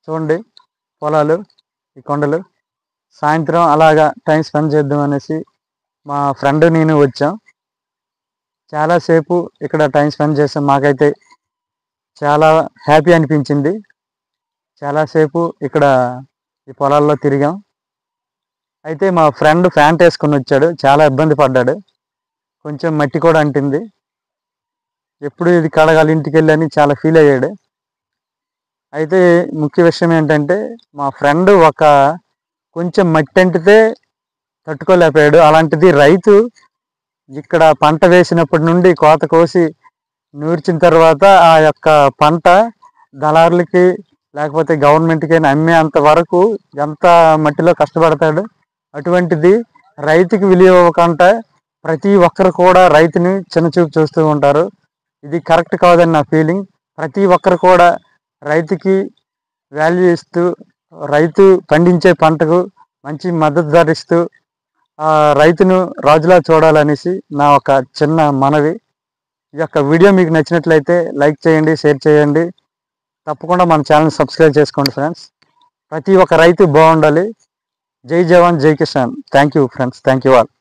చూడండి పొలాలు, ఈ కొండలు. సాయంత్రం అలాగా టైం స్పెండ్ చేద్దాం అనేసి మా ఫ్రెండ్ నేను వచ్చాం. చాలాసేపు ఇక్కడ టైం స్పెండ్ చేసాం. మాకైతే చాలా హ్యాపీ అనిపించింది. చాలాసేపు ఇక్కడ ఈ పొలాల్లో తిరిగాం. అయితే మా ఫ్రెండ్ ప్యాంట్ వేసుకొని వచ్చాడు, చాలా ఇబ్బంది పడ్డాడు. కొంచెం మట్టి కూడా అంటింది. ఎప్పుడు ఇది కడగాలి ఇంటికి వెళ్ళి అని చాలా ఫీల్ అయ్యాడు. అయితే ముఖ్య విషయం ఏంటంటే మా ఫ్రెండ్ కొంచెం మట్టి అంటితే తట్టుకోలేకపోయాడు. అలాంటిది రైతు ఇక్కడ పంట వేసినప్పటి నుండి కోత కోసి నూర్చిన తర్వాత ఆ యొక్క పంట దళారులకి లేకపోతే గవర్నమెంట్కి అమ్మేంత వరకు ఎంత మట్టిలో కష్టపడతాడు. అటువంటిది రైతుకి విలువ ఇవ్వకుండా ప్రతి ఒక్కరు కూడా రైతుని చిన్నచూపు చూస్తూ ఉంటారు. ఇది కరెక్ట్ కాదని నా ఫీలింగ్. ప్రతి ఒక్కరు కూడా రైతుకి వాల్యూ ఇస్తూ రైతు పండించే పంటకు మంచి మద్దతు ధర ఇస్తూ రైతును రాజులా చూడాలనేసి నా ఒక చిన్న మనవి. ఈ యొక్క వీడియో మీకు నచ్చినట్లయితే లైక్ చేయండి, షేర్ చేయండి. తప్పకుండా మన ఛానల్ సబ్స్క్రైబ్ చేసుకోండి ఫ్రెండ్స్. ప్రతి ఒక్క రైతు బాగుండాలి. జై జవాన్, జై Kisan. Thank you friends. Thank you all.